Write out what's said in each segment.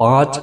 5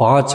5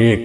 1,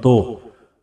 2,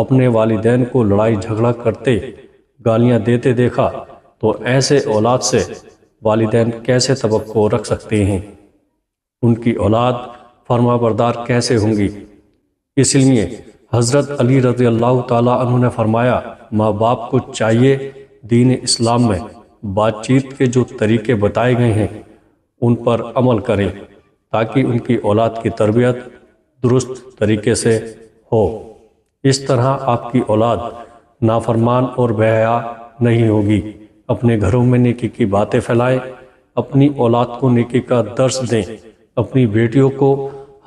اپنے والدین کو لڑائی جھگڑا کرتے گالیاں دیتے دیکھا تو ایسے اولاد سے والدین کیسے توقع رکھ سکتے ہیں؟ ان کی اولاد فرما بردار کیسے ہوں گی؟ اس لیے حضرت علی رضی اللہ تعالیٰ عنہ نے فرمایا، ماں باپ کو چاہیے دین اسلام میں بات چیت کے جو طریقے بتائے گئے ہیں ان پر عمل کریں تاکہ ان کی اولاد کی تربیت درست طریقے سے ہو۔ اس طرح آپ کی اولاد نافرمان اور بے حیا نہیں ہوگی۔ اپنے گھروں میں نیکی کی باتیں پھیلائیں، اپنی اولاد کو نیکی کا درس دیں، اپنی بیٹیوں کو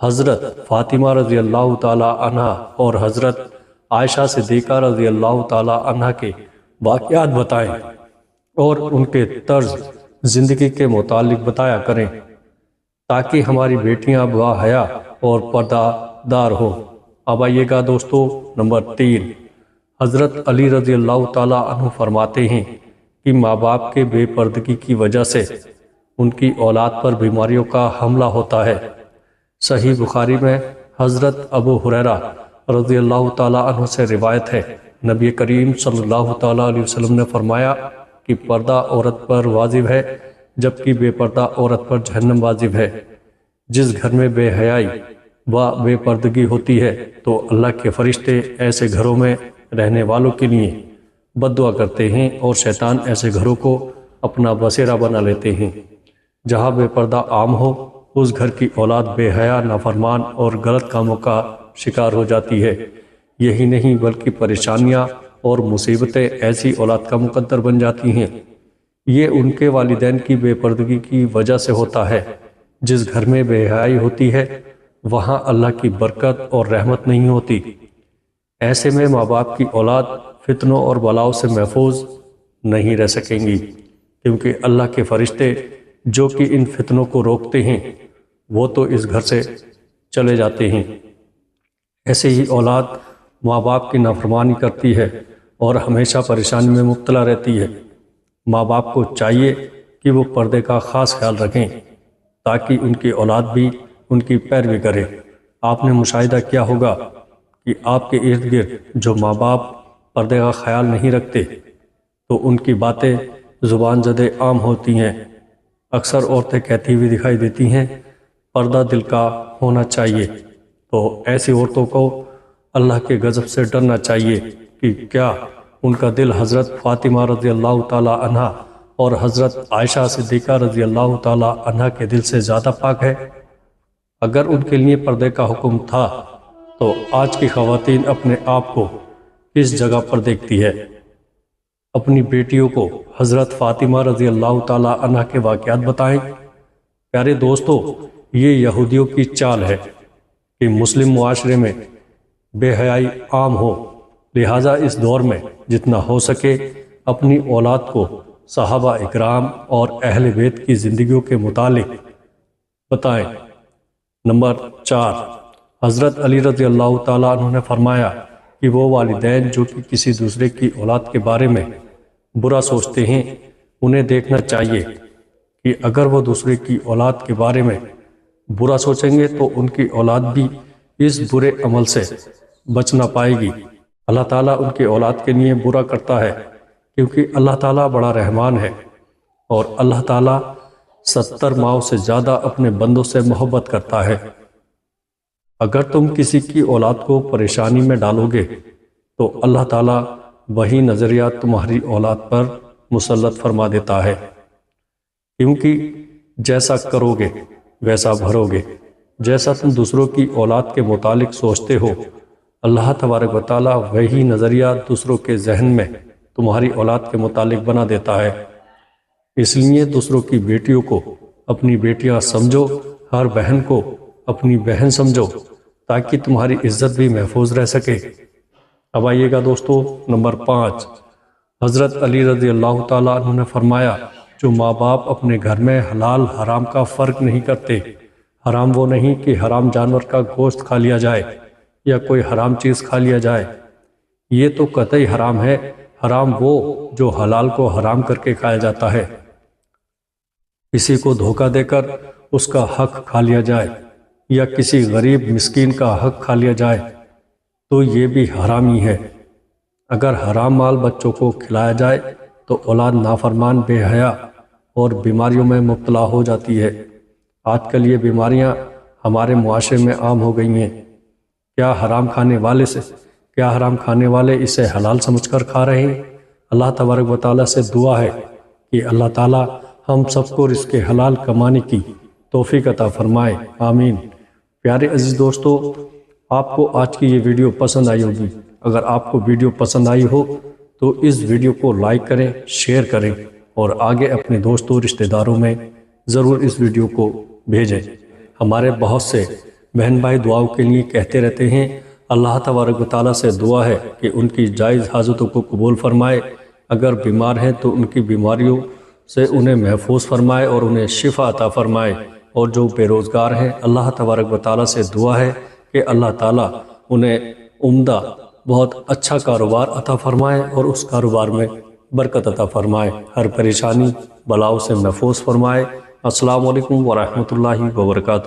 حضرت فاطمہ رضی اللہ تعالی عنہ اور حضرت عائشہ صدیقہ رضی اللہ تعالی عنہ کے واقعات بتائیں اور ان کے طرز زندگی کے متعلق بتایا کریں تاکہ ہماری بیٹیاں با حیا اور پردہ دار ہو۔ اب آئیے گا دوستو نمبر 3، حضرت علی رضی اللہ تعالی عنہ فرماتے ہیں کہ ماں باپ کے بے پردگی کی وجہ سے ان کی اولاد پر بیماریوں کا حملہ ہوتا ہے۔ صحیح بخاری میں حضرت ابو ہریرہ رضی اللہ تعالی عنہ سے روایت ہے، نبی کریم صلی اللہ تعالی علیہ وسلم نے فرمایا کہ پردہ عورت پر واجب ہے جبکہ بے پردہ عورت پر جہنم واجب ہے۔ جس گھر میں بے حیائی و بے پردگی ہوتی ہے تو اللہ کے فرشتے ایسے گھروں میں رہنے والوں کے لیے بد دعا کرتے ہیں اور شیطان ایسے گھروں کو اپنا بسیرا بنا لیتے ہیں۔ جہاں بے پردہ عام ہو اس گھر کی اولاد بے حیا، نافرمان اور غلط کاموں کا شکار ہو جاتی ہے۔ یہی نہیں بلکہ پریشانیاں اور مصیبتیں ایسی اولاد کا مقدر بن جاتی ہیں۔ یہ ان کے والدین کی بے پردگی کی وجہ سے ہوتا ہے۔ جس گھر میں بے حیائی ہوتی ہے وہاں اللہ کی برکت اور رحمت نہیں ہوتی۔ ایسے میں ماں باپ کی اولاد فتنوں اور بلاؤں سے محفوظ نہیں رہ سکیں گی، کیونکہ اللہ کے فرشتے جو کہ ان فتنوں کو روکتے ہیں وہ تو اس گھر سے چلے جاتے ہیں۔ ایسے ہی اولاد ماں باپ کی نافرمانی کرتی ہے اور ہمیشہ پریشانی میں مبتلا رہتی ہے۔ ماں باپ کو چاہیے کہ وہ پردے کا خاص خیال رکھیں تاکہ ان کی اولاد بھی ان کی پیروی کرے۔ آپ نے مشاہدہ کیا ہوگا کہ آپ کے ارد گرد جو ماں باپ پردے کا خیال نہیں رکھتے تو ان کی باتیں زبان زدے عام ہوتی ہیں۔ اکثر عورتیں کہتی ہوئی دکھائی دیتی ہیں، پردہ دل کا ہونا چاہیے۔ تو ایسی عورتوں کو اللہ کے غضب سے ڈرنا چاہیے کہ کیا ان کا دل حضرت فاطمہ رضی اللہ تعالی عنہ اور حضرت عائشہ صدیقہ رضی اللہ تعالی عنہ کے دل سے زیادہ پاک ہے؟ اگر ان کے لیے پردے کا حکم تھا تو آج کی خواتین اپنے آپ کو کس جگہ پر دیکھتی ہے؟ اپنی بیٹیوں کو حضرت فاطمہ رضی اللہ تعالی عنہ کے واقعات بتائیں۔ پیارے دوستو، یہ یہودیوں کی چال ہے کہ مسلم معاشرے میں بے حیائی عام ہو، لہٰذا اس دور میں جتنا ہو سکے اپنی اولاد کو صحابہ اکرام اور اہل بیت کی زندگیوں کے متعلق بتائیں۔ نمبر 4، حضرت علی رضی اللہ تعالیٰ عنہ نے فرمایا کہ وہ والدین جو کہ کسی دوسرے کی اولاد کے بارے میں برا سوچتے ہیں انہیں دیکھنا چاہیے کہ اگر وہ دوسرے کی اولاد کے بارے میں برا سوچیں گے تو ان کی اولاد بھی اس برے عمل سے بچ نہ پائے گی۔ اللہ تعالیٰ ان کی اولاد کے لیے برا کرتا ہے کیونکہ اللہ تعالیٰ بڑا رحمان ہے اور اللہ تعالیٰ 70 ماؤں سے زیادہ اپنے بندوں سے محبت کرتا ہے۔ اگر تم کسی کی اولاد کو پریشانی میں ڈالو گے تو اللہ تعالیٰ وہی نظریہ تمہاری اولاد پر مسلط فرما دیتا ہے، کیونکہ جیسا کرو گے ویسا بھرو گے۔ جیسا تم دوسروں کی اولاد کے متعلق سوچتے ہو اللہ تبارک و تعالیٰ وہی نظریہ دوسروں کے ذہن میں تمہاری اولاد کے متعلق بنا دیتا ہے۔ اس لیے دوسروں کی بیٹیوں کو اپنی بیٹیاں سمجھو، ہر بہن کو اپنی بہن سمجھو تاکہ تمہاری عزت بھی محفوظ رہ سکے۔ اب آئیے گا دوستو نمبر 5، حضرت علی رضی اللہ تعالیٰ عنہ نے فرمایا جو ماں باپ اپنے گھر میں حلال حرام کا فرق نہیں کرتے، حرام وہ نہیں کہ حرام جانور کا گوشت کھا لیا جائے یا کوئی حرام چیز کھا لیا جائے، یہ تو قطعی حرام ہے۔ حرام وہ جو حلال کو حرام کر کے کھایا جاتا ہے، کسی کو دھوکہ دے کر اس کا حق کھا لیا جائے یا کسی غریب مسکین کا حق کھا لیا جائے، تو یہ بھی حرام ہی ہے۔ اگر حرام مال بچوں کو کھلایا جائے تو اولاد نافرمان، بے حیا اور بیماریوں میں مبتلا ہو جاتی ہے۔ آج کل یہ بیماریاں ہمارے معاشرے میں عام ہو گئی ہیں۔ کیا حرام کھانے والے اسے حلال سمجھ کر کھا رہے ہیں؟ اللہ تبارک و تعالیٰ سے دعا ہے کہ اللہ تعالیٰ ہم سب کو رزق حلال کمانے کی توفیق عطا فرمائے، آمین۔ پیارے عزیز دوستو، آپ کو آج کی یہ ویڈیو پسند آئی ہوگی۔ اگر آپ کو ویڈیو پسند آئی ہو تو اس ویڈیو کو لائک کریں، شیئر کریں اور آگے اپنے دوستوں رشتہ داروں میں ضرور اس ویڈیو کو بھیجیں۔ ہمارے بہت سے بہن بھائی دعاؤں کے لیے کہتے رہتے ہیں۔ اللہ تبارک و تعالیٰ سے دعا ہے کہ ان کی جائز حاجتوں کو قبول فرمائے۔ اگر بیمار ہیں تو ان کی بیماریوں سے انہیں محفوظ فرمائے اور انہیں شفا عطا فرمائے، اور جو بے روزگار ہیں اللہ تبارک و تعالیٰ سے دعا ہے کہ اللہ تعالیٰ انہیں عمدہ بہت اچھا کاروبار عطا فرمائے اور اس کاروبار میں برکت عطا فرمائے، ہر پریشانی بلاؤں سے محفوظ فرمائے۔ السلام علیکم ورحمۃ اللہ وبرکاتہ۔